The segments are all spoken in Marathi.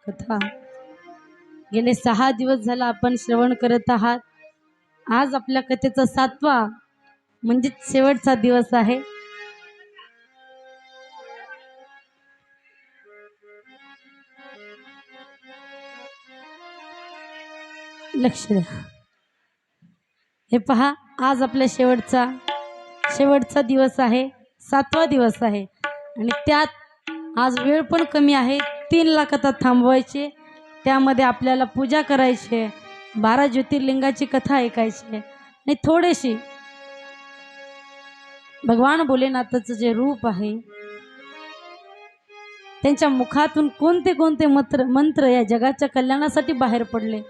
कथा गेले 6 दिवस झाला आपण श्रवण करत आहात। आज आपल्या कथेचा 7वा म्हणजे शेवटचा दिवस आहे। लक्ष द्या, हे पहा, आज आपल्या शेवटचा दिवस आहे, 7वा दिवस आहे आणि त्यात आज वेळ पण कमी आहे। 3 ला कथा थांबवायची, त्यामध्ये आपल्याला पूजा करायची आहे, 12 ज्योतिर्लिंगाची कथा ऐकायची आणि थोडीशी भगवान भोलेनाथाचं जे रूप आहे त्यांच्या मुखातून कोणते कोणते मंत्र या जगाच्या कल्याणासाठी बाहेर पडले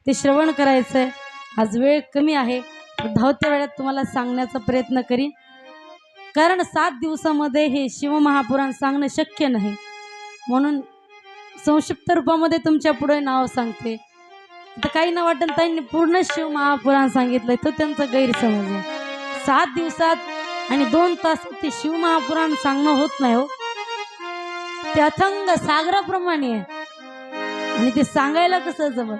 ते श्रवण करायचंय। आज वेळ कमी आहे, धावत्या वेळात तुम्हाला सांगण्याचा प्रयत्न करीन, कारण 7 दिवसामध्ये हे शिवमहापुराण सांगणं शक्य नाही, म्हणून संक्षिप्त रूपामध्ये तुमच्या पुढे नाव सांगते। तर काही ना वाटत त्यांनी पूर्ण शिवमहापुराण सांगितलंय, तो त्यांचा गैरसमज आहे। 7 दिवसात आणि 2 तासात ते शिवमहापुराण सांगणं होत नाही हो, ते अथंग सागराप्रमाणे आहे आणि ते सांगायला कसं जमल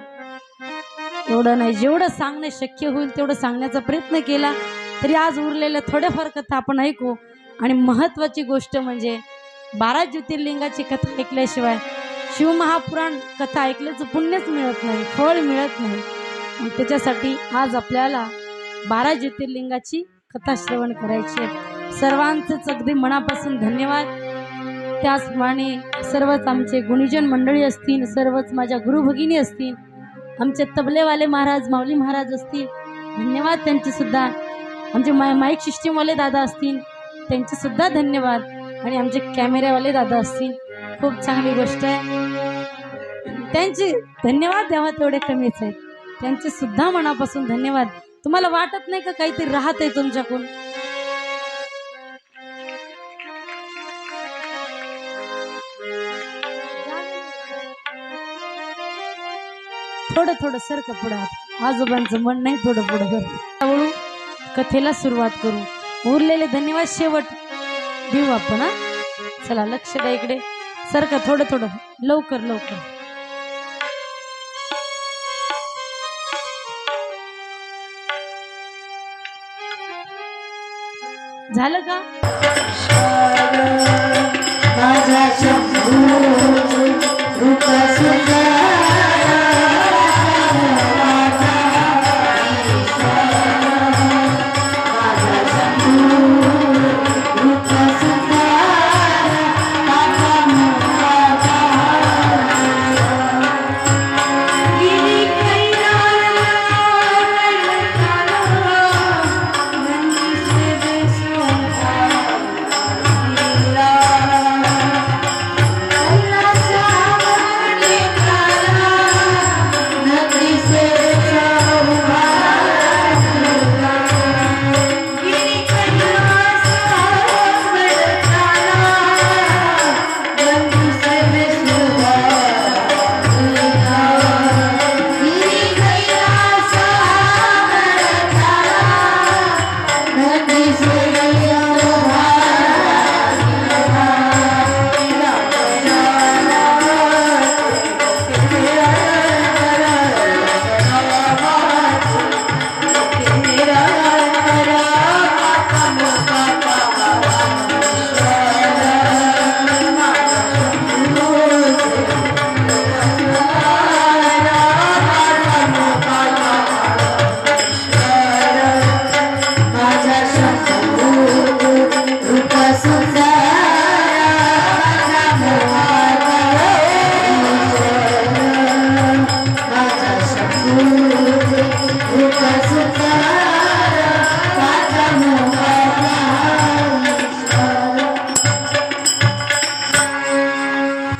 एवढं नाही। जेवढं सांगणं शक्य होईल तेवढं सांगण्याचा प्रयत्न केला, तरी आज उरलेल्या थोड्याफार कथा आपण ऐकू। आणि महत्त्वाची गोष्ट म्हणजे 12 ज्योतिर्लिंगाची कथा ऐकल्याशिवाय शिवमहापुराण कथा ऐकल्याचं पुण्यच मिळत नाही, फळ मिळत नाही। मग त्याच्यासाठी आज आपल्याला 12 ज्योतिर्लिंगाची कथा श्रवण करायची आहे। सर्वांचेच अगदी मनापासून धन्यवाद। त्याचप्रमाणे सर्वच आमचे गुणीजन मंडळी असतील, सर्वच माझ्या गुरुभगिनी असतील, आमचे तबलेवाले महाराज, माऊली महाराज असतील, धन्यवाद त्यांचे सुद्धा। आमचे माईक सिस्टीमवाले दादा असतील, त्यांचे सुद्धा धन्यवाद। आणि आमचे कॅमेरावाले दादा असतील, खूप चांगली गोष्ट आहे, त्यांचे धन्यवाद द्यावा तेवढे कमीच आहेत, त्यांचे सुद्धा मनापासून धन्यवाद। तुम्हाला वाटत नाही का काहीतरी राहत आहे तुमच्याकडून? थोडं थोडं सरक पुढं, आजोबांचं मन नाही, थोडं पुढं कर। कथेला सुरुवात करू, उरलेले धन्यवाद शेवट देऊ आपण। चला लक्ष द्या, इकडे सरका थोडं थोडं, लवकर लवकर। झालं का?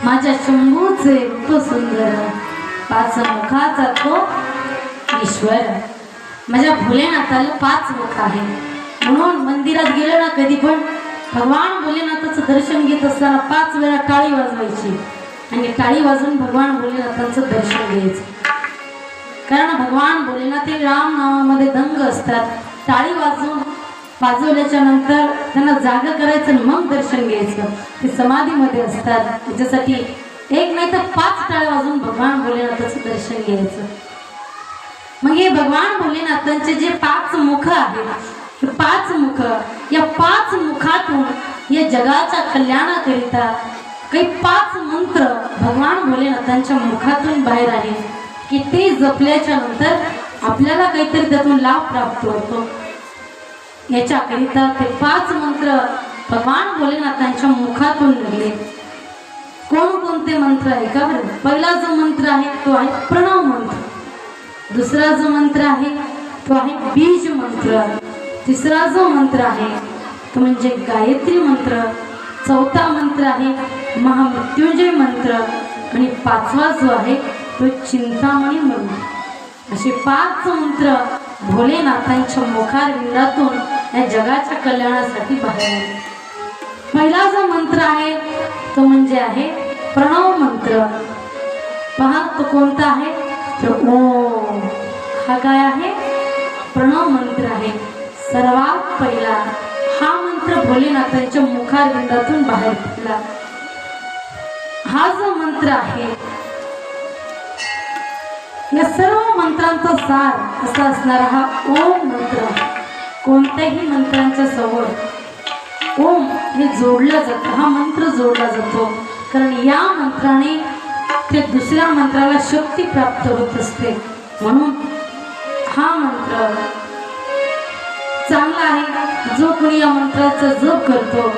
माझ्या शंभूचे रूप सुंदर, 5 मुखाचा तो ईश्वर। माझ्या भोलेनाथाला 5 मुख आहे, म्हणून मंदिरात गेलो ना कधी पण भगवान भोलेनाथाचं दर्शन घेत असताना 5 वेळा टाळी वाजवायची आणि टाळी वाजवून भगवान भोलेनाथाचं दर्शन घ्यायचं, कारण भगवान भोलेनाथ हे राम नावामध्ये दंग असतात। टाळी वाजवल्याच्या नंतर त्यांना जागा करायचं, मग दर्शन घ्यायचं, ते समाधीमध्ये असतात। त्याच्यासाठी एक नाही तर 5 टाळ्या वाजून भगवान भोलेनाथाचं दर्शन घ्यायचं. मग हे भगवान भोलेनाथांचे जे 5 मुख आहेत, 5 मुख, या 5 मुखातून या जगाच्या कल्याणाकरिता काही 5 मंत्र भगवान भोलेनाथांच्या मुखातून बाहेर आले की ते जपल्याच्या नंतर आपल्याला काहीतरी त्यातून लाभ प्राप्त होतो. याच्याकरिता ते 5 मंत्र भगवान भोलेनाथांच्या मुखातून निघले. कोणकोणते मंत्र आहे का बरं? पहिला जो मंत्र आहे तो आहे प्रणव मंत्र. दुसरा जो मंत्र आहे तो आहे बीज मंत्र. तिसरा जो मंत्र आहे तो म्हणजे गायत्री मंत्र. चौथा मंत्र आहे महामृत्युंजय मंत्र. आणि 5वा जो आहे तो चिंतामणी मंत्र. असे 5 मंत्र भोलेनाथांच्या मुखारविंदातून या जगाच्या कल्याणासाठी बाहेर आले. पहिला जो मंत्र आहे तो म्हणजे आहे प्रणव मंत्र. पहा तो कोणता आहे? तो ओम. हा काय आहे? प्रणव मंत्र आहे. सर्वात पहिला हा मंत्र भोलेनाथांच्या मुखारविंदातून बाहेर पडला. हा जो मंत्र आहे या सर्व मंत्रांचा सार असा असणारा हा ओम मंत्र. कोणत्याही मंत्रांच्या समोर ओम हे जोडलं जातं, हा मंत्र जोडला जातो, कारण या मंत्राने त्या दुसऱ्या मंत्राला शक्ती प्राप्त होत असते. म्हणून हा मंत्र चांगला आहे. जो कोणी या मंत्राचा जप करतो,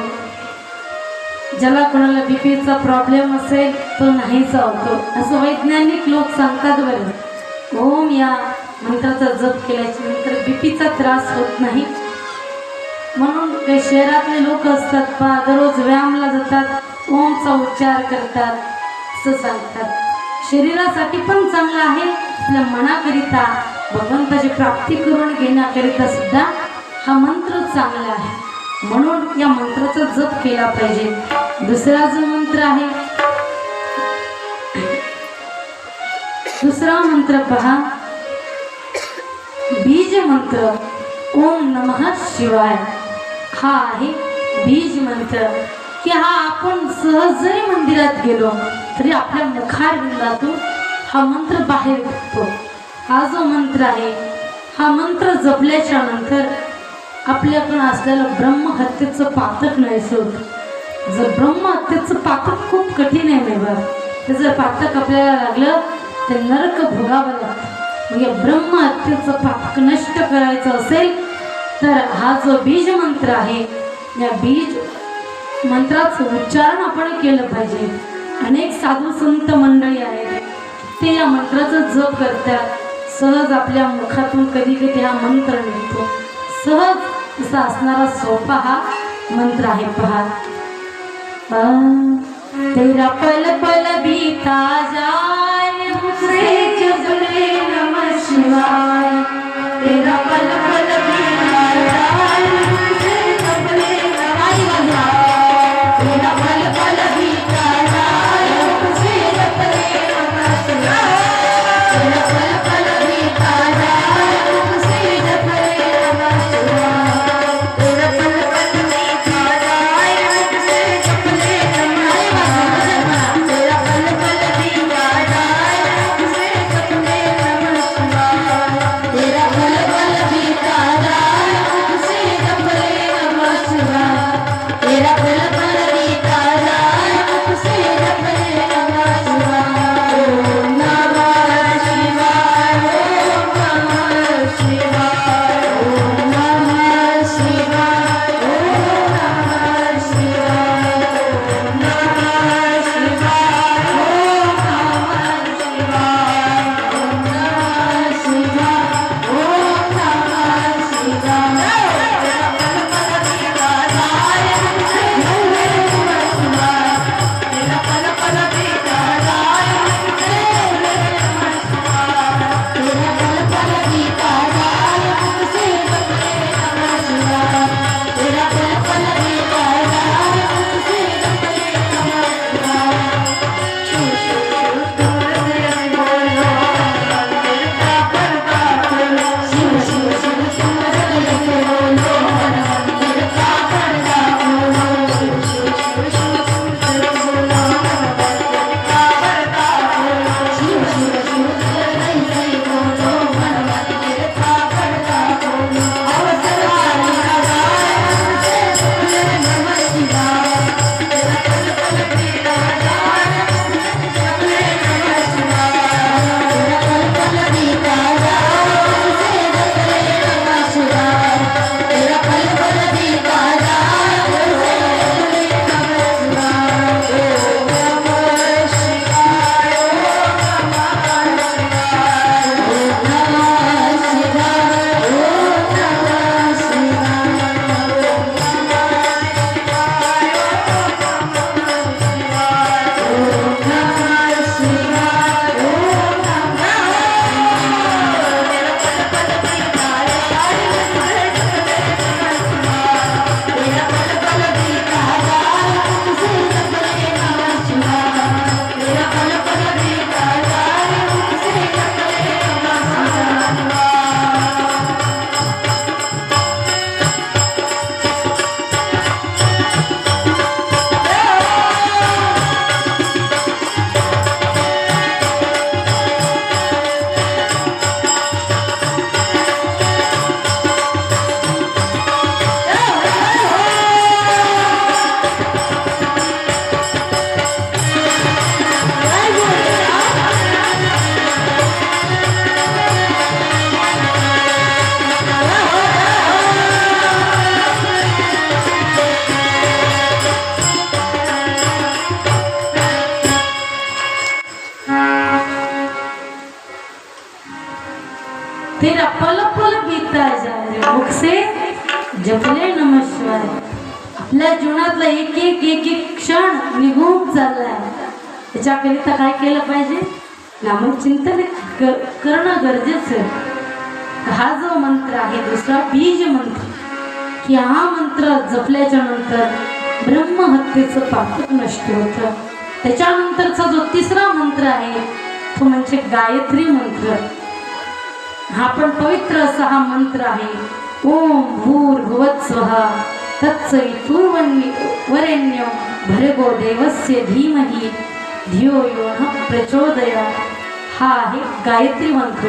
ज्याला कोणाला बीपीचा प्रॉब्लेम असेल तो नाहीसा होतो, असं वैज्ञानिक लोक सांगतात बरं. ओम या मंत्राचा जप केल्याच्या नंतर बीपीचा त्रास होत नाही. म्हणून काही शहरातले लोक असतात पहा, दररोज व्यायामला जातात, ओमचा उच्चार करतात असं सांगतात. शरीरासाठी पण चांगला आहे, आपल्या मनाकरिता भगवंताची प्राप्ती करून घेण्याकरिता सुद्धा हा मंत्र चांगला आहे. म्हणून या मंत्राचा जप केला पाहिजे. दुसरा जो मंत्र आहे, दुसरा मंत्र पहा, बीज मंत्र. ओम नमः शिवाय हा आहे बीज मंत्र. की हा आपण सहज जरी मंदिरात गेलो तरी आपल्या मुखारविंदातून हा मंत्र बाहेर पडतो. हा जो मंत्र आहे हा मंत्र जपल्याच्या नंतर आपल्याकडून असलेलं ब्रह्महत्येचं पातक नाहीसं होतं. जर ब्रह्महत्येचं पातक खूप कठीण आहे मेवा, ते जर पातक आपल्याला लागलं तर नरक भोगावं लागतं. म्हणजे ब्रह्महत्येचं पातक नष्ट करायचं असेल तर हा जो बीज मंत्र आहे या बीज मंत्राचं उच्चारण आपण केलं पाहिजे. अनेक साधू संत मंडळी आहेत ते या मंत्राचं जप करतात. सहज आपल्या मुखातून कधी कधी हा मंत्र निघतो. सहज असा असणारा सोपा हा मंत्र आहे. पहा, तेरा पल पल बीता जाए मुझसे जबले नमः शिवाय. तेरा पल पल बीता जाए मुझसे जबले नमः शिवाय. तेरा पल पल बीता जाए मुझसे जबले नमः शिवाय. तेरा पल पल बीता जाए मुझसे जबले नमः शिवाय. तेरा पल पल बीता जाए मुझसे जबले नमः शिवाय. तेरा पल पल तेरा पल पल बीता जाए मुख से जपले नमः शिवाय. आपल्या जीवनातला एक एक एक एक क्षण निघून चाललाय. त्याच्याकरिता काय केलं पाहिजे? नामचिंतन करणं गरजेचं. हा जो मंत्र आहे दुसरा बीज मंत्र, की हा मंत्र जपल्याच्या नंतर ब्रह्महत्येचं पाप नष्ट होतं. त्याच्यानंतरचा जो तिसरा मंत्र आहे तो म्हणजे गायत्री मंत्र. हा पण पवित्र असा हा मंत्र आहे. ओम भूर्भुवस्वः तत्सवितुर्वरेण्यं भर्गो देवस्य धीमहि धियो यो नः प्रचोदयात्. हा आहे गायत्री मंत्र.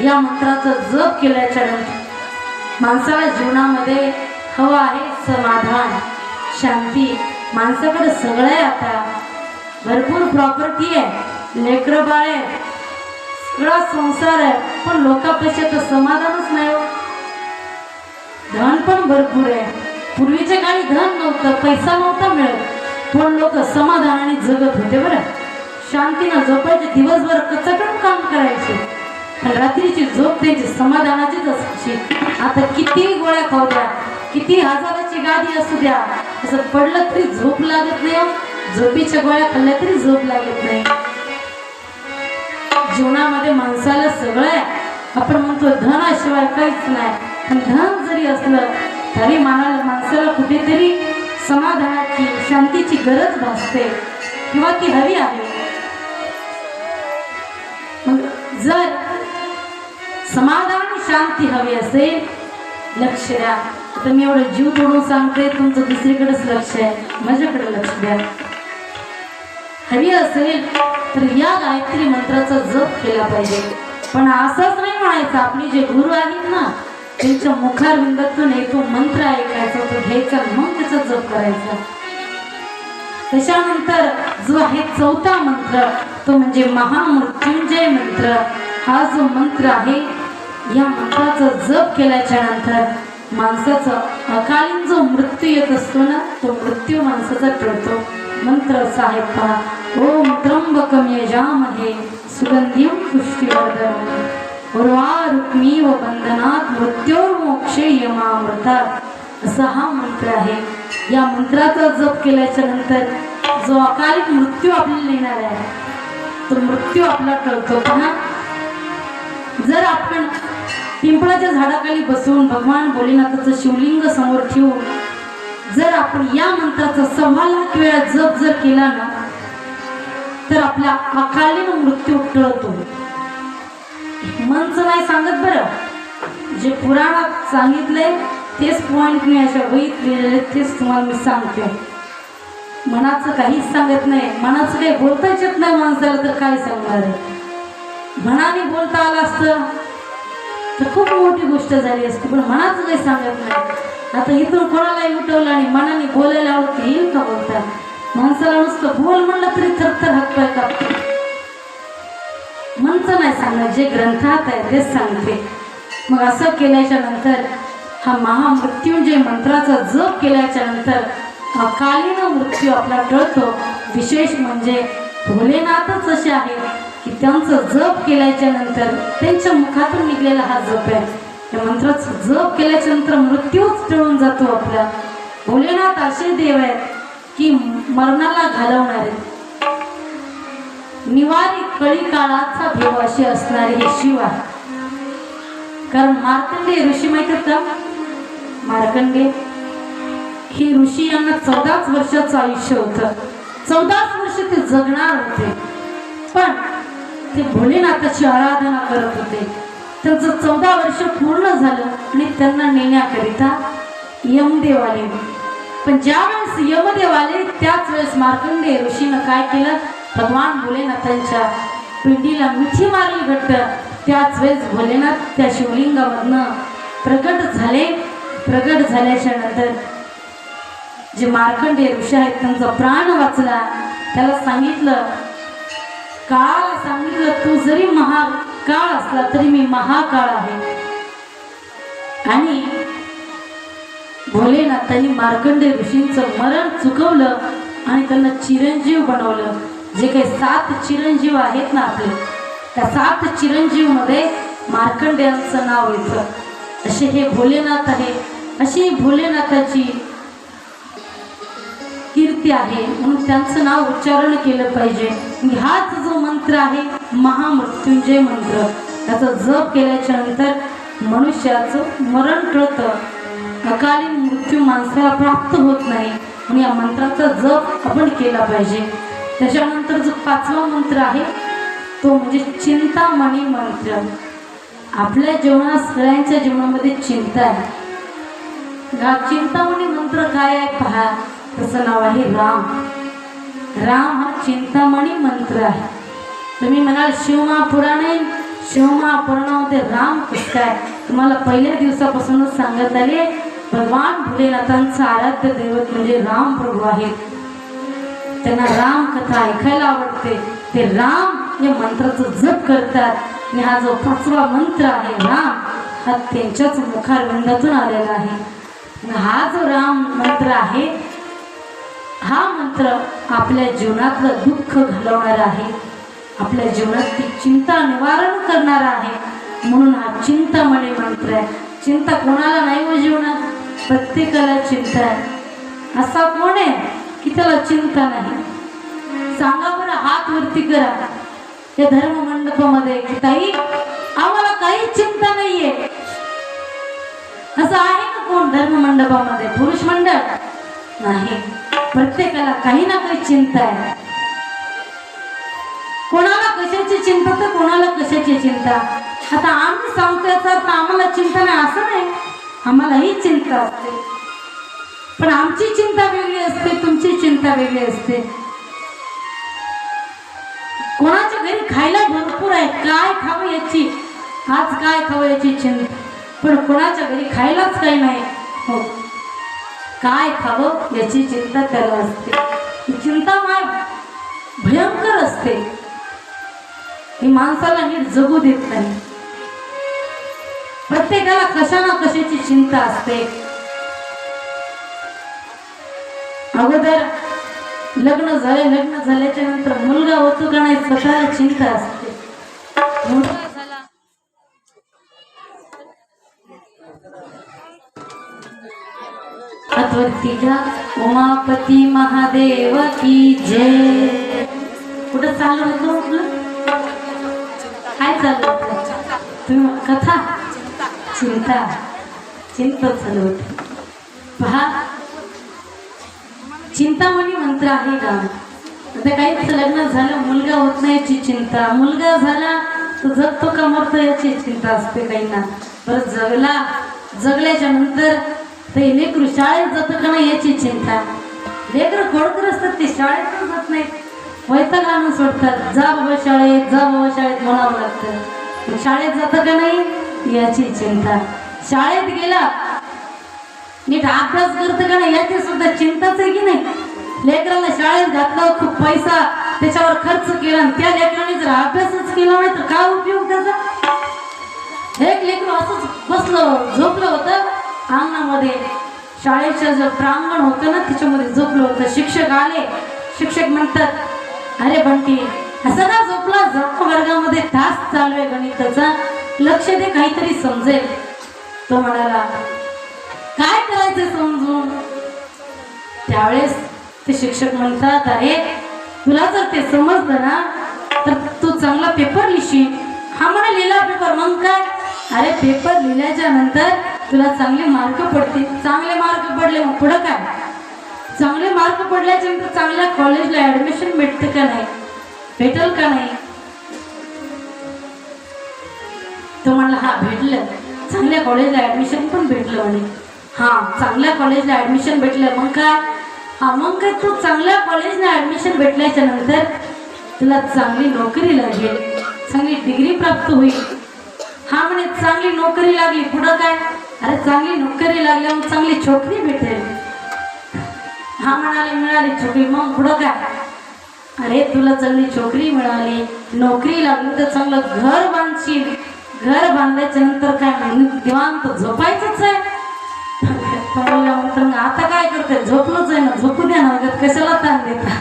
या मंत्राचा जप केल्याच्या नंतर माणसाला जीवनामध्ये हवं आहे समाधान, शांती. माणसाकडे सगळं आहे, आता भरपूर प्रॉपर्टी आहे, लेकरं बाळ आहे, सगळा संसार आहे, पण लोकांपेक्षा तर समाधानच नाही हो. धन पण भरपूर आहे. पूर्वीच्या काळी धन नव्हतं, पैसा नव्हता मिळत, पण लोक समाधानाने जगत होते. बरं, शांतीनं झोपायचे, दिवसभर कचकन काम करायचे, पण रात्रीची झोप त्यांची समाधानाचीच असायची. आता किती गोळ्या खाऊ द्या, किती हजाराची गादी असू द्या, असं पडलं तरी झोप लागत नाही. झोपेच्या गोळ्या खाल्ल्या तरी झोप लागत नाही. जीवनामध्ये माणसाला सगळं आहे. आपण म्हणतो धनाशिवाय काहीच नाही, पण धन जरी असलं तरी माणसाला कुठेतरी समाधानाची, शांतीची गरज भासते किंवा ती हवी आहे. मग जर समाधान शांती हवी असेल, लक्ष द्या. आता मी एवढं जीव तोडून सांगते, तुमचं दुसरीकडेच लक्ष आहे, माझ्याकडे लक्ष द्या. हवी असेल तर या गायत्री मंत्राचा जप केला पाहिजे. पण असंच नाही म्हणायचं, आपले जे गुरु आहेत ना त्यांच्या मुखारविंदातून तो मंत्र ऐकायचा, तो घ्यायचा, मग त्याचा जप करायचा. त्याच्यानंतर जो आहे चौथा मंत्र तो म्हणजे महामृत्युंजय मंत्र. हा जो मंत्र आहे, या मंत्राचा जप केल्याच्या नंतर माणसाचा अकालीन जो मृत्यू येत असतो ना, तो मृत्यू माणसाचा टळतो. मंत्र असा आहे पहा. ओम त्र्यंबकं यजामहे सुगंधिं पुष्टिवर्धनम् उर्वारुक्मीव बंधनात् मृत्योर्मोक्षे यमामृतात्. असा हा मंत्र आहे. या मंत्राचा जप केल्याच्या नंतर जो अकालिक मृत्यू आपल्याला येणार आहे, तो मृत्यू आपला टळतो. पहा, जर आपण पिंपळाच्या झाडाखाली बसून भगवान भोलेनाथाचं शिवलिंग समोर ठेवून जर आपण या मंत्राचा 1.25 लाख वेळा जप जर केला ना, तर आपला अकालीन मृत्यू टळतो. मनचं नाही सांगत बरं, जे पुराणात सांगितलंय तेच पॉइंट मी अशा वहीत लिहिलेले, तेच तुम्हाला मी सांगते. मनाचं काहीच सांगत नाही. मनाचं काही बोलताच येत नाही माणसाला, तर काय सांगणार आहे. मनाने बोलता आलं असतं तर खूप मोठी गोष्ट झाली असती, पण मनाचं काही सांगत नाही. आता इथून कोणालाही उठवलं आणि मनाने बोलायला आवडते, येईल का बोलता? माणसाला नुसतं बोल म्हणलं तरी थरथर हातपाय कापतो. मनचं नाही सांगणार, जे ग्रंथात आहे तेच सांगते. मग असं केल्याच्या नंतर हा महामृत्युंजय मंत्राचा जप केल्याच्या नंतर अकालीन मृत्यू आपला टळतो. विशेष म्हणजे भोलेनाथच असे आहे की त्यांचं जप केल्याच्या नंतर त्यांच्या मुखातून निघलेला हा जप आहे. या मंत्राचा जप केल्याच्या नंतर मृत्यूच टळून जातो आपला. भोलेनाथ असे देव आहेत की मरणाला घालवणारे, निवारी कळी काळाचा भेव असे असणारे हे शिव आहे. कारण मार्कंडेय ऋषी माहिती का? मार्कंडेय हे ऋषी यांना 14 वर्षाचं आयुष्य होतं. 14 वर्ष ते जगणार होते, पण ते भोलेनाथाची आराधना करत होते. त्यांचं 14 वर्ष पूर्ण झालं आणि त्यांना नेण्याकरिता यमदेव आले. पण ज्यावेळेस यमदेव आले त्याच वेळेस मार्कंडेय ऋषीनं काय केलं? भगवान भोलेनाथांच्या पिंडीला मिठी मारली घट्ट. त्याच वेळेस भोलेनाथ त्या शिवलिंगामधनं प्रगट झाले. प्रगट झाल्याच्या नंतर जे मार्कंडेय ऋषी आहेत त्यांचा प्राण वाचला. त्याला सांगितलं, काळाला सांगितलं, तू जरी महाकाळ असला तरी मी महाकाळ आहे. आणि भोलेनाथांनी मार्कंडेय ऋषींचं मरण चुकवलं आणि त्यांना चिरंजीव बनवलं. जे काही 7 चिरंजीव आहेत ना आपले, त्या 7 चिरंजीव मध्ये मार्कंडेयांचं नाव येतं. असे हे भोलेनाथ आहे, अशी भोलेनाथाची कीर्ती आहे, म्हणून त्यांचं नाव उच्चारण केलं पाहिजे. हाच जो मंत्र आहे महामृत्युंजय मंत्र, त्याचा जप केल्याच्या नंतर मनुष्याचं मरण टळतं, अकालीन मृत्यू माणसाला प्राप्त होत नाही, म्हणून या मंत्राचा जप आपण केला पाहिजे. त्याच्यानंतर जो 5वा मंत्र आहे तो म्हणजे चिंतामणी मंत्र. आपल्या जीवनात सगळ्यांच्या जीवनामध्ये चिंता आहे. हा चिंतामणी मंत्र काय आहे पहा, त्याचं नाव आहे राम. राम हा चिंतामणी मंत्र आहे. तुम्ही म्हणाल शिवमहापुराणे, शिवमहापुराणामध्ये राम कसं काय? तुम्हाला पहिल्या दिवसापासूनच सांगत आले, भगवान भोलेनाथांचं आराध्य दैवत म्हणजे राम प्रभू आहेत. त्यांना राम कथा ऐकायला आवडते. ते राम या मंत्राचं जप करतात. आणि हा जो 5वा मंत्र आहे राम, हा त्यांच्याच मुखारविंदातून आलेला आहे. हा जो राम मंत्र आहे, हा मंत्र आपल्या जीवनातलं दुःख घालवणारा आहे, आपल्या जीवनात ती चिंता निवारण करणारा आहे. म्हणून हा चिंतामणी मंत्र आहे. चिंता कोणाला नाही हो जीवनात, प्रत्येकाला चिंता आहे. असा कोण आहे की त्याला चिंता नाही? सांगा बरं, हात वरती करा या धर्म मंडपामध्ये की ताई आम्हाला काही चिंता नाहीये. असं आहे का कोण धर्म मंडपामध्ये? पुरुष मंडळ नाही, प्रत्येकाला काही ना काही चिंता आहे. कोणाला कशाची चिंता तर कोणाला कशाची चिंता. आता आम्ही सांगतोय तर आम्हाला चिंता नाही असं नाही, आम्हालाही चिंता असते, पण आमची चिंता वेगळी असते, तुमची चिंता वेगळी असते. कोणाच्या घरी खायला भरपूर आहे, काय खावं याची, आज काय खावं याची चिंता, पण कोणाच्या घरी खायलाच काही नाही, हो काय खावं याची चिंता त्याला असते. ही चिंता भयंकर असते, ही माणसाला नीट जगू देत नाही. प्रत्येकाला कशा ना कशाची चिंता असते. अगोदर लग्न झाल्याच्या नंतर मुलगा होतो का नाही स्वतःला चिंता असते. मुलगा झाला अत्वतीच्या उमापती महादेव की जय. कुठं चालू होतं आपलं? काय चालू होतं? तुम्ही कथा चिंता चालू होती. पहा, चिंतामणी मंत्र आहे का? आता काहीच लग्न झालं मुलगा होत नाही याची चिंता, मुलगा झाला तो जगतो का मरतो याची चिंता असते काहींना. परत जगल्याच्या नंतर ते लेकरू शाळेत जातं का नाही याची चिंता. लेकरं खोडकर असतात, ते शाळेतच जात नाहीत, वैताग आणून सोडतात. जा बाबा शाळेत म्हणावं लागतं. शाळेत जातं का नाही याची चिंता. शाळेत गेला नीट अभ्यास करतं का नाही याची सुद्धा चिंताच आहे की नाही. लेकराला शाळेत घातलं, खूप पैसा त्याच्यावर खर्च केला, आणि त्या लेकराने जर अभ्यासच केला नाही तर काय उपयोग त्याचा? एक लेकरू असंच झोपलं होतं अंगणामध्ये, शाळेचं जे प्रांगण होतं ना त्याच्यामध्ये झोपलं होतं. शिक्षक आले, शिक्षक म्हणतात, अरे बंटी असं का झोपला? वर्गामध्ये तास चालू आहे गणिताचा, लक्ष दे काहीतरी समजेल. तो म्हणाला काय करायचं समजून. त्यावेळेस ते शिक्षक म्हणतात, अरे तुला जर ते समजलं ना तर तू चांगला पेपर लिहिशील. हा म्हणा लिहिला पेपर, मग काय? अरे पेपर लिहिल्याच्या नंतर तुला चांगले मार्क पडतील. चांगले मार्क पडले मग पुढं काय? चांगले मार्क पडल्याच्या नंतर चांगल्या कॉलेजला ऍडमिशन भेटते का नाही, भेटल का नाही? तो म्हणला हा भेटलं, चांगल्या कॉलेजला ऍडमिशन पण भेटलं म्हणे. हा चांगल्या कॉलेजला ऍडमिशन भेटलं मग काय? हा मग काय, तू चांगल्या कॉलेजला ऍडमिशन भेटल्याच्या नंतर तुला चांगली नोकरी लागेल, चांगली डिग्री प्राप्त होईल. हा म्हणे चांगली नोकरी लागली पुढं काय? अरे चांगली नोकरी लागल्यावर चांगली छोकरी भेटेल. हा म्हणाले मिळाली छोकरी, मग पुढं काय? अरे तुला चांगली छोकरी मिळाली, नोकरी लागली तर चांगलं घर बांधशील. घर बांधायच्या नंतर काय निवांत झोपायचंच आहे. आता काय करते? झोपलोच आहे ना, झोपू द्या ना, कशाला ताण देता?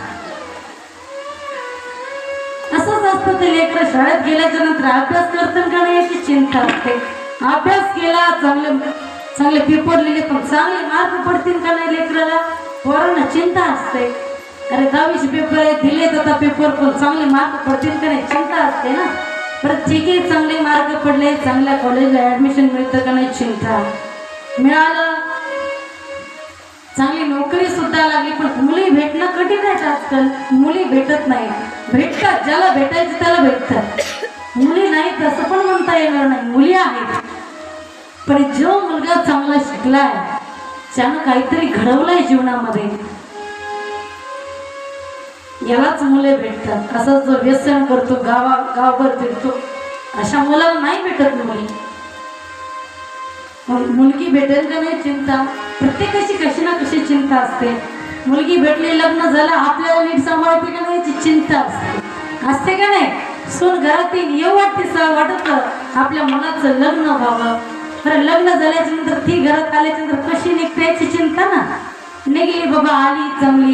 असंच असतं ते लेकरं शाळेत गेल्याच्या नंतर अभ्यास करतात का नाही याची चिंता असते. अभ्यास केला, चांगले पेपर लिहिले, पण चांगले मार्क पडतील का नाही लेकराला, पोरांना चिंता असते. अरे 10वीचे पेपर दिले तर पेपर पण चांगले मार्क पडतील का नाही चिंता असते ना. परत ठीक आहे, चांगले मार्क पडले, चांगल्या कॉलेजला ऍडमिशन मिळतं का नाही चिंता. मिळालं, चांगली नोकरी सुद्धा लागली, पण मुली भेटणं कठीण आहे आजकाल. मुली भेटत नाही. भेटतात, ज्याला भेटायचं त्याला भेटतात. मुली नाहीत असं पण म्हणता येणार नाही, मुली आहेत. पण जो मुलगा चांगला शिकलाय, त्यानं काहीतरी घडवलंय जीवनामध्ये, यालाच मुले भेटतात. असं जो व्यसन करतो, गावभर फिरतो, अशा मुलाला नाही भेटत मुली. मुलगी भेटेल का नाही चिंता. प्रत्येकाची कशी ना कशी चिंता असते. मुलगी भेटली, लग्न झालं, आपल्याला नीट सांभाळते का नाही याची चिंता असते का नाही. सून घरात येऊ वाटत आपल्या मनाचं लग्न व्हावं. खरं लग्न झाल्याच्या नंतर ती घरात आल्याच्या नंतर कशी निघते याची चिंता ना. निघली बाबा, आली चांगली,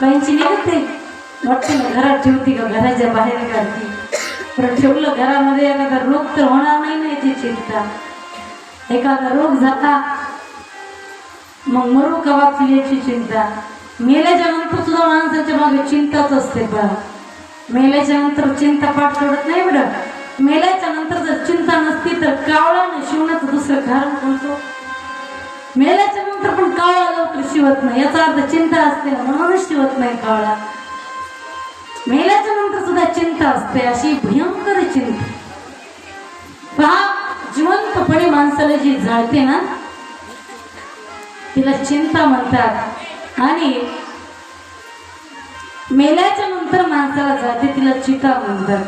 काहींची निघते वाटतं ना घरात ठेवती का घराच्या बाहेर काढती. पण ठेवलं घरामध्ये एखादा रोग तर होणार नाही ना याची चिंता. एखादा रोग झाला मग मरू का वाचली याची चिंता. मेल्याच्या नंतर सुद्धा माणसाच्या मागे चिंताच असते. बघा, मेल्याच्या नंतर चिंता पाठ सोडत नाही. बरं, मेल्याच्या नंतर जर चिंता नसती तर कावळानं शिवण्याचं दुसरं कारण कोणतं. मेल्याच्या नंतर पण कावळा लवकर शिवत नाही, याचा अर्थ चिंता असते म्हणूनच शिवत नाही कावळा. मेल्याच्या नंतर सुद्धा चिंता असते, अशी भयंकर चिंता. पहा, जिवंतपणे माणसाला जी जाळते ना तिला चिंता म्हणतात. आणि मेल्याच्या नंतर माणसाला जाते तिला चिता म्हणतात.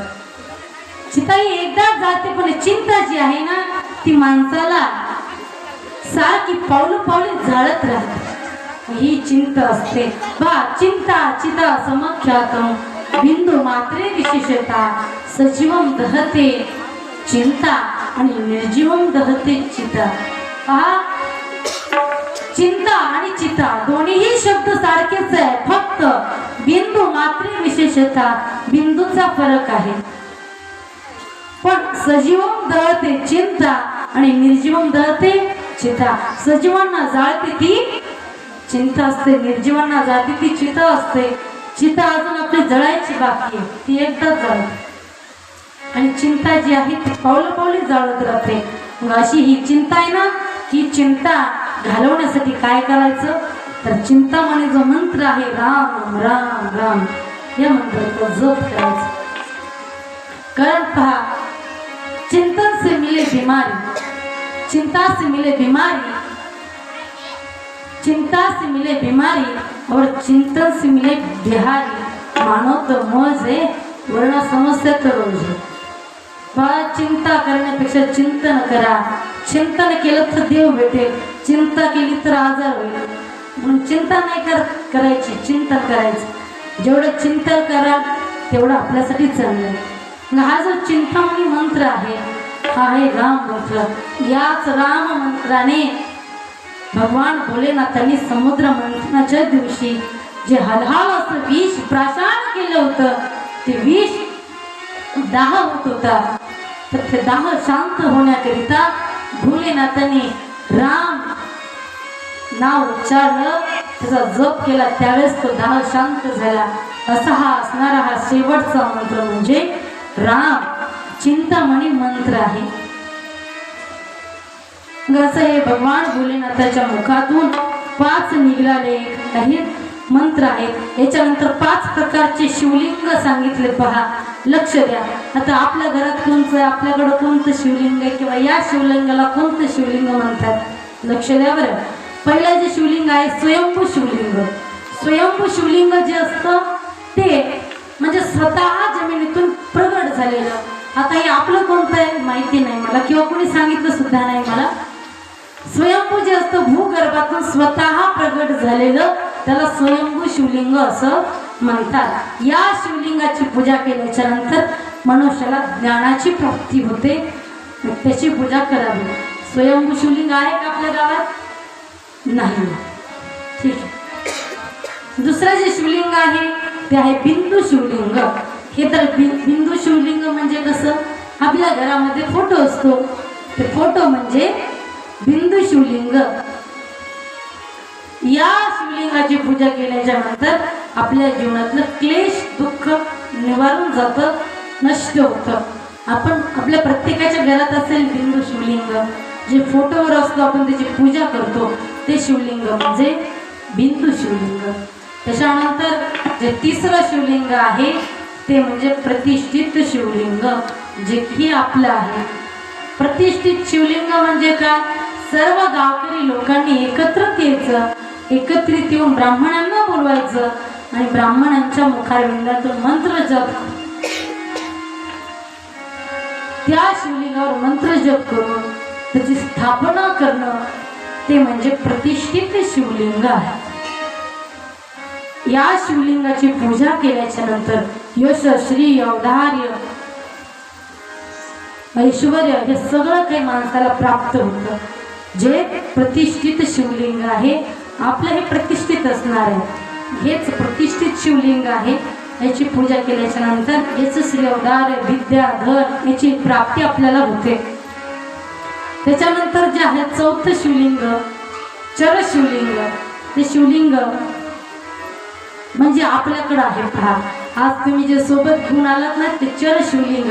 चिता ही एकदा जाते, पण चिंता जी आहे ना ती माणसाला सारखी पावली जाळत राहते. ही चिंता असते. बा, चिंता चिता समख्यातम बिंदू मात्रे विशेषता सजीवम दहते चिंता आणि निर्जीवम दहते चिता. पहा, चिंता आणि चिता दोन्हीही शब्द सारखेच आहे, फक्त बिंदू मात्रे विशेषता, बिंदूचा फरक आहे. पण सजीवम दहते चिंता आणि निर्जीवम दहते चिता. सजीवांना जाळते ती चिंता असते, निर्जीवांना जाळते ती चिता असते. चिता अजून आपली जळायची बाकी आहे, ती एकदाच जळते. आणि चिंता जी आहे ती पावली जाळत राहते. मग अशी ही चिंता आहे ना, ही चिंता घालवण्यासाठी काय करायचं तर चिंतामणी जो मंत्र आहे राम राम राम या मंत्राचा जप करायचा. कारण पहा, चिंतन से मिले बीमारी, चिंता से मिले बीमारी, चिंता से मिले बीमारी और चिंतन से मिले बिहारी. मानो तो मौज है वरना समस्या तो रोज है. चिंता करण्यापेक्षा चिंतन करा. चिंतन केलं तर देव भेटेल, चिंता केली तर आजार होईल. म्हणून चिंता नाही करायची, चिंतन करायचं. जेवढं चिंतन कराल तेवढं आपल्यासाठी चांगलं आहे. हा जो चिंतामणी मंत्र आहे हा आहे राम मंत्र. याच राम मंत्राने भगवान भोलेनाथांनी समुद्र मंथनाच्या दिवशी जे हलहाल असं विष प्राशन केलं होतं, ते विष दाह होत होता, तर ते दाह शांत होण्याकरिता भोलेनाथांनी राम नाव उच्चारलं, त्याचा जप केला, त्यावेळेस तो दाह शांत झाला. असा हा असणारा हा शेवटचा मंत्र म्हणजे राम चिंतामणी मंत्र आहे. असं हे भगवान भोलेनाथाच्या मुखातून 5 निघालेले काही मंत्र आहेत. याच्यानंतर 5 प्रकारचे शिवलिंग सांगितले. पहा, लक्ष द्या. आता आपल्या घरात कोणतं, आपल्याकडं कोणतं शिवलिंग आहे किंवा या शिवलिंगाला कोणतं शिवलिंग म्हणतात, लक्ष द्या बरं. पहिलं जे शिवलिंग आहे स्वयंभू शिवलिंग. स्वयंभू शिवलिंग जे असतं ते म्हणजे स्वतः जमिनीतून प्रगट झालेलं. आता हे आपलं कोणतं आहे माहिती नाही मला, किंवा कोणी सांगितलं सुद्धा नाही मला. स्वयंभू जे असतं भूगर्भातून स्वतः प्रगट झालेलं त्याला स्वयंभू शिवलिंग असं म्हणतात. या शिवलिंगाची पूजा केल्याच्या नंतर मनुष्याला ज्ञानाची प्राप्ती होते, त्याची पूजा करावी. स्वयंभू शिवलिंग आहे का आपल्या गावात? नाही. ठीक आहे. दुसरं जे शिवलिंग आहे ते आहे बिंदू शिवलिंग. हे तर बिंदू शिवलिंग म्हणजे कसं, आपल्या घरामध्ये फोटो असतो, ते फोटो म्हणजे बिंदू शिवलिंग. या शिवलिंगाची पूजा केल्याच्या नंतर आपल्या जीवनातलं क्लेश दुःख निवारून जातं, नष्ट होतं. आपण आपल्या प्रत्येकाच्या घरात असेल बिंदू शिवलिंग, जे फोटोवर असतो आपण त्याची पूजा करतो ते शिवलिंग म्हणजे बिंदू शिवलिंग. त्याच्यानंतर जे तिसरं शिवलिंग आहे ते म्हणजे प्रतिष्ठित शिवलिंग, जे की आपलं आहे. प्रतिष्ठित शिवलिंग म्हणजे काय? सर्व गावकरी लोकांनी एकत्रित यायचं, एकत्रित येऊन ब्राह्मणांना बोलवायचं आणि ब्राह्मणांच्या मुखारविंदातून मंत्र जप, त्या शिवलिंगावर मंत्र जप करून त्याची स्थापना करणं, ते म्हणजे प्रतिष्ठित शिवलिंग आहे. या शिवलिंगाची पूजा केल्याच्या नंतर यश, श्री, औदार्य, ऐश्वर्य हे सगळं काही माणसाला प्राप्त होतं. जे प्रतिष्ठित शिवलिंग आहे आपलं हे प्रतिष्ठित असणार आहे, हेच प्रतिष्ठित शिवलिंग आहे. याची पूजा केल्याच्या नंतर याचं श्री, औदार्य, विद्या, धन याची प्राप्ती आपल्याला होते. त्याच्यानंतर जे आहे चौथं शिवलिंग चर शिवलिंग. ते शिवलिंग म्हणजे आपल्याकडं आहे. पहा, आज तुम्ही जे सोबत घेऊन आलात ना ते चर शिवलिंग,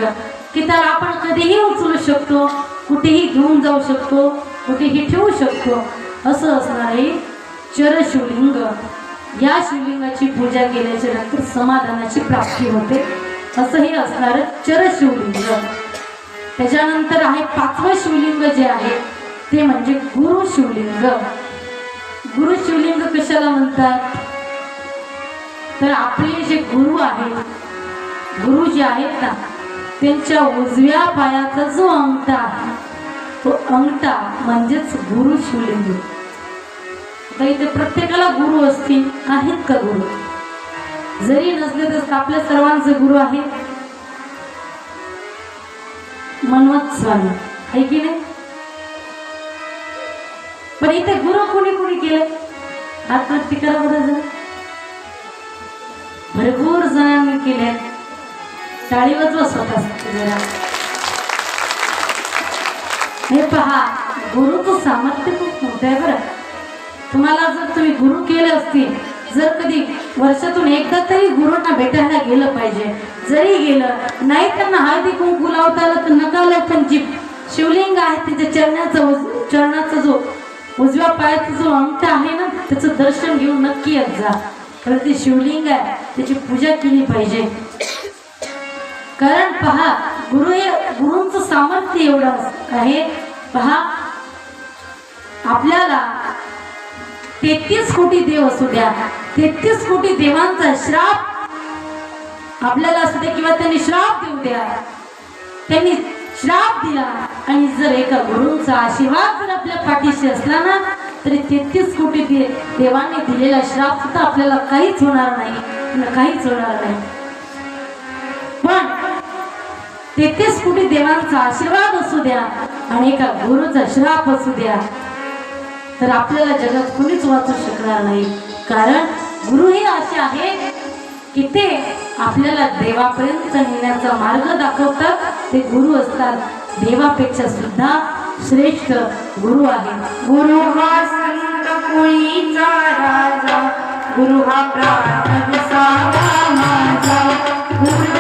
की त्याला आपण कधीही उचलू शकतो, कुठेही घेऊन जाऊ शकतो, कुठेही ठेवू शकतो, असं असणार आहे चर शिवलिंग. या शिवलिंगाची पूजा केल्याच्या नंतर समाधानाची प्राप्ती होते, असंही असणार चर शिवलिंग. त्याच्यानंतर आहे पाचवं शिवलिंग जे आहे ते म्हणजे गुरु शिवलिंग. गुरु शिवलिंग कशाला म्हणतात? तर आपले जे गुरु आहेत, गुरु जे आहेत ना त्यांच्या उजव्या पायाचा जो अंगठा आहे तो अंगठा म्हणजेच गुरु शिवलिंग. तर इथे प्रत्येकाला गुरु असतील, आहेत का गुरु? जरी नसले तर आपल्या सर्वांचे गुरु आहेत. मनमत स्वामी आहे की नाही? पण इथे गुरु कोणी कोणी केले? आत्महत्ती करा बरं. भरपूर जणांनी केले. टाळी वाजवा स्वतः जरा. हे पहा, गुरुचं सामर्थ्य खूप मोठं आहे बरं. तुम्हाला जर तुम्ही गुरु केले असतील, जर कधी वर्षातून एकदा तरी गुरुंना भेटायला गेलं पाहिजे. जरी गेलं नाही त्यांना हळदी कुंकू लावता आलं तर नकाला, पण जी शिवलिंग आहे त्याच्या चरणाचा जो उजव्या पायाचा जो अंगठा आहे ना त्याचं दर्शन घेऊन नक्की येत जा. कारण ते शिवलिंग आहे त्याची पूजा केली पाहिजे. कारण पहा, गुरुंचं सामर्थ्य एवढं आहे. पहा, आपल्याला 33 कोटी देव असू द्या, 33 कोटी देवांचा श्राप आपल्याला असू द्या किंवा त्यांनी श्राप देऊ द्या, त्यांनी श्राप दिला आणि जर एका गुरुंचा आशीर्वाद जर आपल्या पाठीशी असला ना तरी 33 कोटी देवांनी दिलेला श्राप सुद्धा आपल्याला काहीच होणार नाही, काहीच होणार नाही. पण 33 कोटी देवांचा आशीर्वाद असू द्या आणि एका गुरुचा श्राप असू द्या तर आपल्याला जगात कुणीच वाचू शकणार नाही. कारण गुरु हे असे आहेत की ते आपल्याला देवापर्यंत नेण्याचा मार्ग दाखवतात. ते गुरु असतात, देवापेक्षा सुद्धा श्रेष्ठ गुरु आहे. गुरु हा संत कोळीचा राजा, गुरु हा प्राण विसावा माझा, गुरु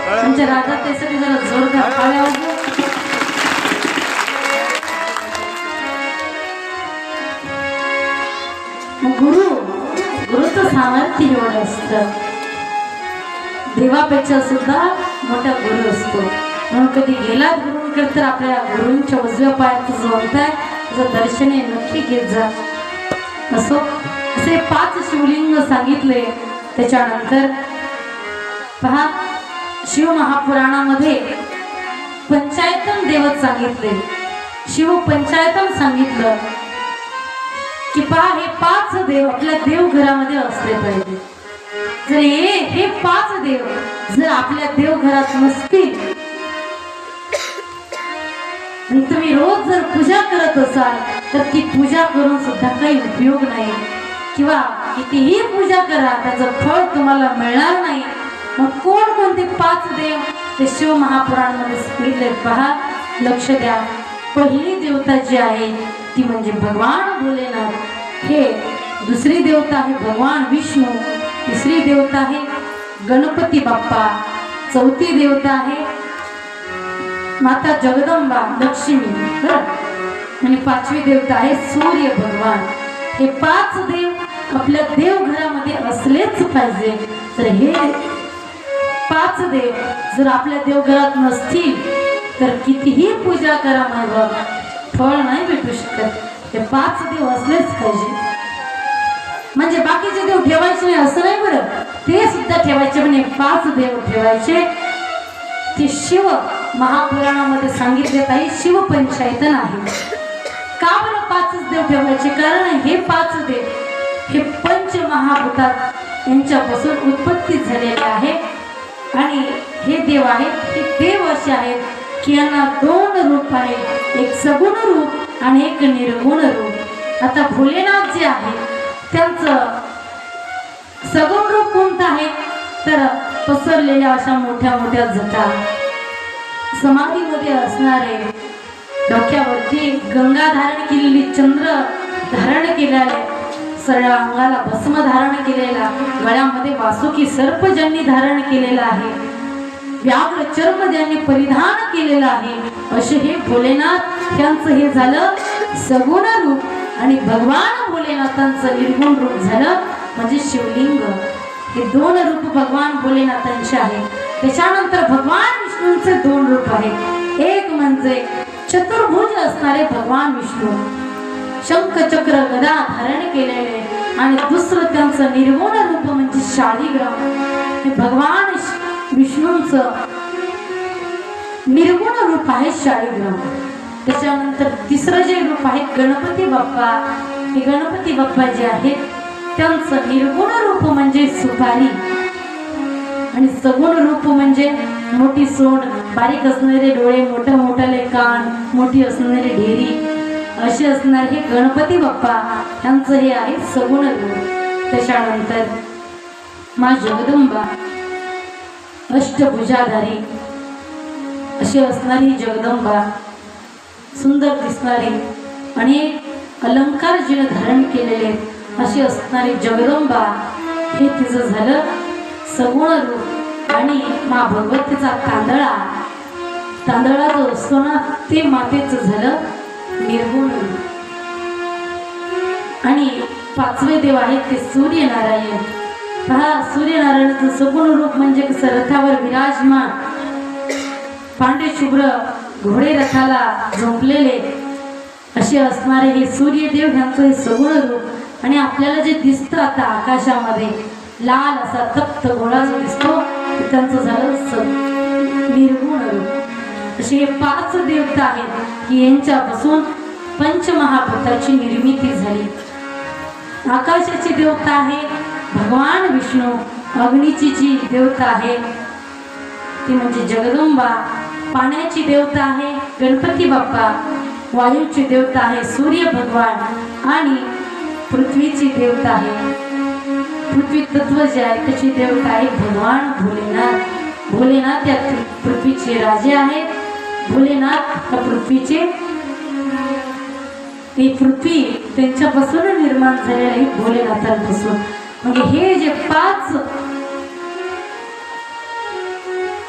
आमच्या राजा त्यासाठी जरा जोरदार टाळ्या वाजवा. गुरुचं सामर्थ्य एवढं असतं, देवापेक्षा सुद्धा मोठा गुरु असतो. म्हणून कधी गेलात गुरुंकडे तर आपल्या गुरूंच्या उजव्या पायाचं जो अंत आहे त्याचं दर्शन नक्की घेत जा. असो असे 5 शिवलिंग सांगितले. त्याच्यानंतर पहा, शिव महापुराणामध्ये पंचायतन देवत सांगितले, शिव पंचायतन सांगितलं की पहा, हे 5 देव आपल्या देवघरामध्ये असले पाहिजे. जर हे 5 देव जर आपल्या देवघरात नसतील आणि तुम्ही रोज जर पूजा करत असाल तर ती पूजा करून सुद्धा काही उपयोग नाही, किंवा कितीही पूजा करा त्याचं फळ तुम्हाला मिळणार नाही. मग कोणकोणते 5 देव ते शिव महापुराणामध्ये सांगितले पहा, लक्ष द्या. पहिली देवता जी आहे ती म्हणजे भगवान भोलेनाथ. हे दुसरी देवता आहे भगवान विष्णू. तिसरी देवता आहे गणपती बाप्पा. चौथी देवता आहे माता जगदंबा लक्ष्मी. आणि 5वी देवता आहे सूर्य भगवान. हे 5 देव आपल्या देवघरामध्ये असलेच पाहिजे. तर हे 5 देव जर आपल्या देवघरात नसतील तर कितीही पूजा करा मागं फळ नाही भेटू शकत. हे 5 देव असलेच पाहिजे. म्हणजे बाकीचे देव ठेवायचे नाही असं नाही बरं, ते सुद्धा ठेवायचे, म्हणजे 5 देव ठेवायचे. ते शिव महापुराणामध्ये सांगितले आहे, शिव पंचायतन आहे. का बरं 5च देव ठेवायचे? कारण हे 5 देव हे पंचमहाभूतात यांच्यापासून उत्पत्ती झालेले आहे. आणि हे देव आहेत, हे देव असे आहेत की यांना 2 रूप आहेत, एक सगुण रूप आणि एक निर्गुण रूप. आता भोलेनाथ जे आहे त्यांचं सगुण रूप कोणतं आहे तर पसरलेल्या अशा मोठ्या मोठ्या जटा, समाधीमध्ये असणारे, डोक्यावरती गंगा धारण केलेली, चंद्र धारण केलेले, सरळ अंगाला भस्म धारण केलेला, गळ्यामध्ये वासुकी सर्प ज्यांनी धारण केलेला आहे, व्याघ्र चर्म ज्यांनी परिधान केलेला आहे, असे हे भोलेनाथ त्यांचं हे झालं सगुण रूप. आणि भगवान भोलेनाथांचं निर्गुण रूप झालं म्हणजे शिवलिंग. हे 2 रूप भगवान भोलेनाथांचे आहे. त्याच्यानंतर भगवान विष्णूंचे 2 रूप आहेत. एक म्हणजे चतुर्भुज असणारे भगवान विष्णू, शंख चक्र गदा धारण केलेले, आणि दुसरं त्यांचं निर्गुण रूप म्हणजे शाळीग्राम. हे भगवान विष्णूंचं निर्गुण रूप आहे शाळीग्राम. त्याच्यानंतर तिसरं जे रूप आहे गणपती बाप्पा. हे गणपती बाप्पा जे आहेत त्यांचं निर्गुण रूप म्हणजे सुपारी, आणि सगुण रूप म्हणजे मोठी सोंड, बारीक असणारे डोळे, मोठे मोठाले कान, मोठी असणारी ढेरी, असे असणारे हे गणपती बाप्पा यांचं हे आहे सगुण रूप. त्याच्यानंतर मा जगदंबा अष्टभुजाधारी अशी असणारी जगदंबा, सुंदर दिसणारी, अनेक अलंकार जिने धारण केलेले अशी असणारी जगदंबा, हे तिचं झालं सगुण रूप. आणि मा भगवतीचा तांदळा जो असतो ना ते मातेचं झालं निर्गुण रूप. आणि 5वे देव आहेत ते सूर्यनारायण. पहा, सूर्यनारायणाचं सगुण रूप म्हणजे कसं, रथावर विराजमान, पांढरे शुभ्र घोडे रथाला झोपलेले असे असणारे हे सूर्यदेव ह्यांचं हे सगुण रूप. आणि आपल्याला जे दिसतं आता आकाशामध्ये लाल असा तप्त गोळा जो दिसतो त्यांचं झालं निर्गुण रूप. असे हे 5 देवता आहेत की यांच्यापासून पंचमहाभूताची निर्मिती झाली. आकाशाची देवता आहे भगवान विष्णू. अग्नीची जी देवता आहे ती म्हणजे जगदंबा. पाण्याची देवता आहे गणपती बाप्पा. वायूची देवता आहे सूर्य भगवान. आणि पृथ्वीची देवता आहे, पृथ्वी तत्व जे आहे त्याची देवता आहे भगवान भोलेनाथ. भोलेनाथ या पृथ्वीचे राजे आहेत. भोलेनाथ या पृथ्वीचे, ही पृथ्वी त्यांच्यापासून निर्माण झालेली आहे भोलेनाथांपासून. म्हणजे हे जे 5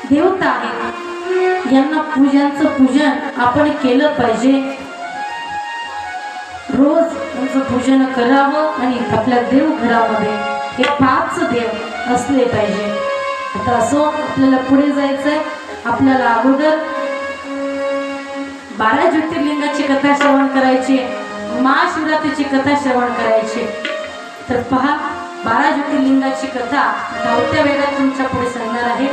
देवता आहेत, यांना पूजन आपण केलं पाहिजे. रोज त्यांचं पूजन करावं आणि आपल्या देवघरामध्ये हे 5 देव असले पाहिजे. आता असो आपल्याला पुढे जायचंय. आपल्याला अगोदर 12 ज्योतिर्लिंगाची कथा श्रवण करायची, महाशिवरात्रीची कथा श्रवण करायची. तर पहा, 12 ज्योतिर्लिंगाची कथा धावत्या वेगात तुमच्या पुढे सांगणार आहे.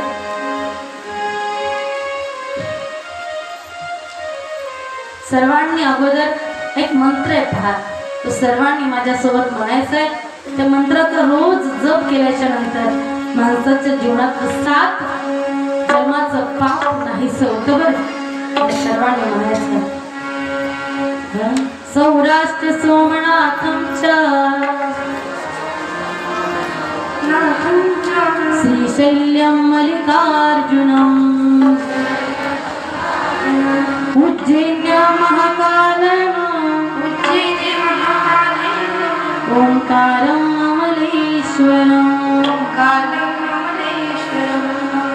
सर्वांनी अगोदर एक मंत्र आहे पहा, तो सर्वांनी माझ्यासोबत म्हणायचा आहे. त्या मंत्राचा रोज जप केल्याच्या नंतर माणसाच्या जीवनात 7 जन्माचं पाप नाहीसं होतं. बरं, सर्वांनी म्हणायचं. सौराष्ट्र सोमनाथंच्या श्रीशैल्यं मल्लिकार्जुनम् उज्जैन्य महाकालम् ओंकारम् अमलेश्वरम्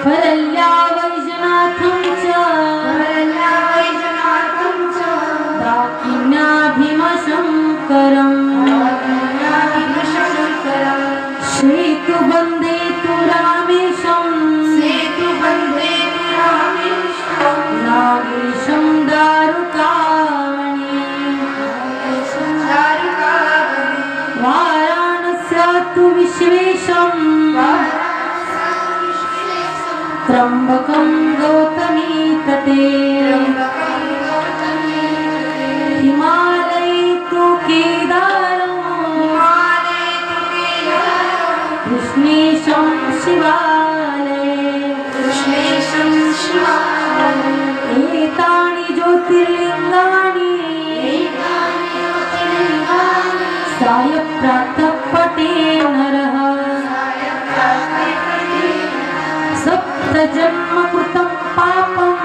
परल्या वैजनाथं च दाकिन्याभिमशङ्करम् सेतु वन्दे तु रामेशम् नागेशं दारुकामणि वाराणस्यातु विश्वेशम् त्र्यम्बकं गौतमी तटे हिमालये तु केदारम् कृष्णेशं शिवालये एतानि ज्योतिर्लिंगानि सायप्रातः पठे नरः सप्तजन्मकृतं पापं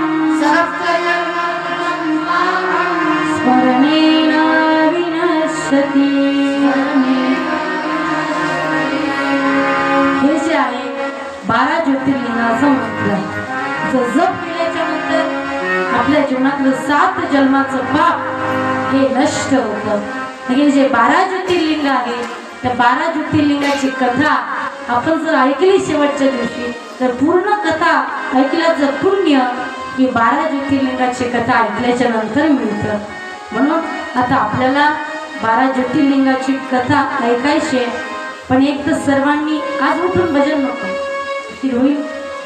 स्मरणेन विनश्यति. हे जे आहे 12 ज्योतिर्लिंगाचा मंत्र आहे. जो जप केल्याच्या नंतर आपल्या जीवनातलं 7 जन्माचं पाप हे नष्ट होतं. हे जे 12 ज्योतिर्लिंग आहे, त्या 12 ज्योतिर्लिंगाची कथा आपण जर ऐकली शेवटच्या दिवशी, तर पूर्ण कथा ऐकल्याचं जर पुण्य ही 12 ज्योतिर्लिंगाची कथा ऐकल्याच्या नंतर मिळतं. म्हणून आता आपल्याला 12 ज्योतिर्लिंगाची कथा ऐकायची आहे. पण एक तर सर्वांनी आज उठून भजन नको होईल,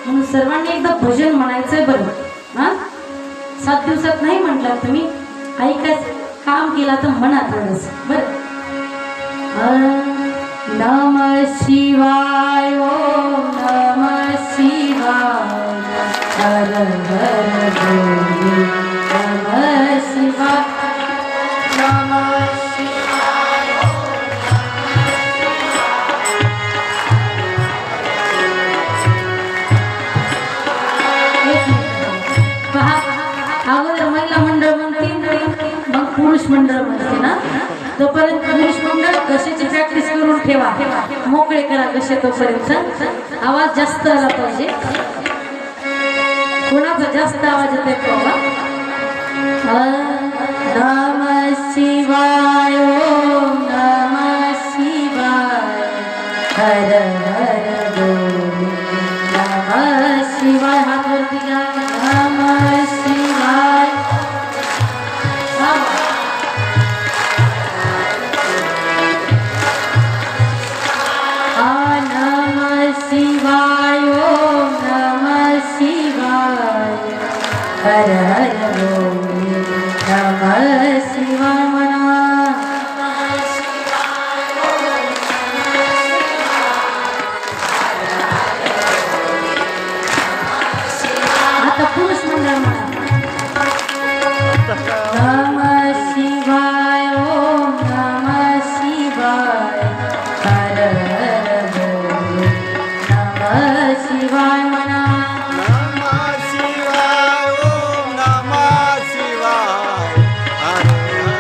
म्हणून सर्वांनी एकदा भजन म्हणायचंय. बरं, हा 7 दिवसात नाही म्हटलं तुम्ही, ऐकायचं काम केला तर म्हणा थोडंस. बरं, नमः शिवाय, ओम नमः शिवाय, हर हर भोले, नमः शिवाय, नमः शिवाय. पहा, अगोदर महिला मंडळ म्हणते, मग पुरुष मंडळ म्हणते ना. तोपर्यंत पुरुष मंडळ कशाची प्रॅक्टिस करून ठेवा, मोकळे करा कसे. तोपर्यंत आवाज जास्त आला पाहिजे. कोणाचा जास्त आवाज येते पाहा. नमः शिवाय, ओम नमः शिवाय, हर हर बोले, नमः शिवाय. हात वरती घ्या. नमः शिवाय. नमः शिवाय, ओम नमः शिवाय, हर हर बोले, नमः शिवाय. म्हणा आता पुरुष मंडळ म्हणा. नमः शिवाय, ओम नमः शिवाय, हर हर बोले, नमः शिवाय. म्हणा नमः शिवाय, ओम नमः शिवाय, हर हर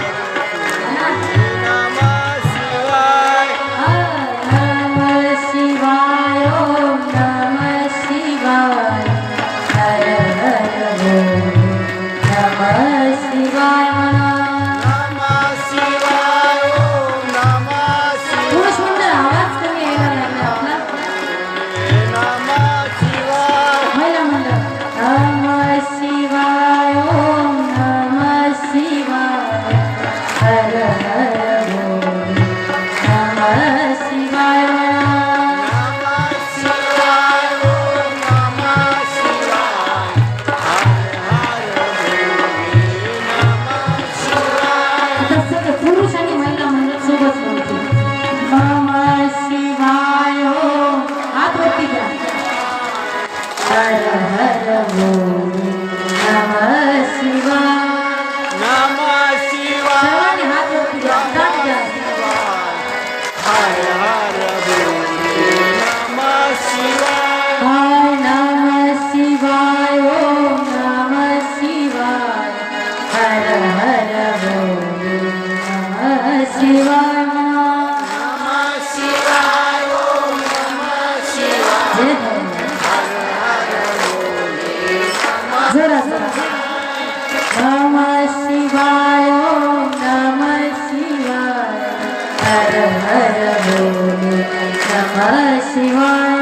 जरा जरा नमः शिवाय ओम नमः शिवाय हर हर बोले नमः शिवाय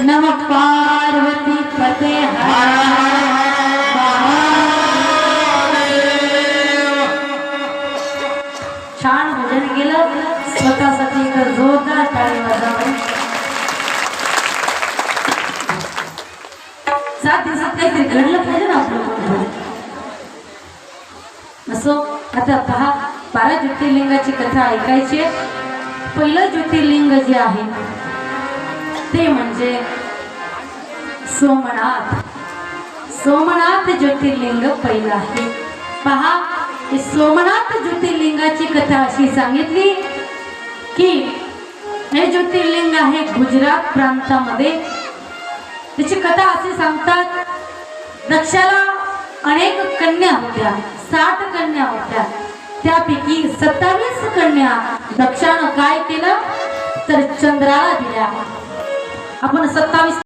नमः पार्वती पते हर छान भजन केलं स्वतःसाठी तर जोरदार टाळी वाजवा. 7 दिवसात काहीतरी घडलं पाहिजे ना आपलं. असो आता पहा 12 ज्योतिर्लिंगाची कथा ऐकायची. पहिलं ज्योतिर्लिंग जे आहे ते म्हणजे सोमनाथ. सोमनाथ ज्योतिर्लिंग पहिलं आहे. पहा हे सोमनाथ ज्योतिर्लिंगाची कथा अशी सांगितली की हे ज्योतिर्लिंग आहे गुजरात प्रांतामध्ये. त्याची कथा असे सांगतात दक्षाला अनेक कन्या होत्या. 60 कन्या होत्या. त्यापैकी 27 कन्या दक्षानं काय केलं तर चंद्राला दिल्या. आपण 27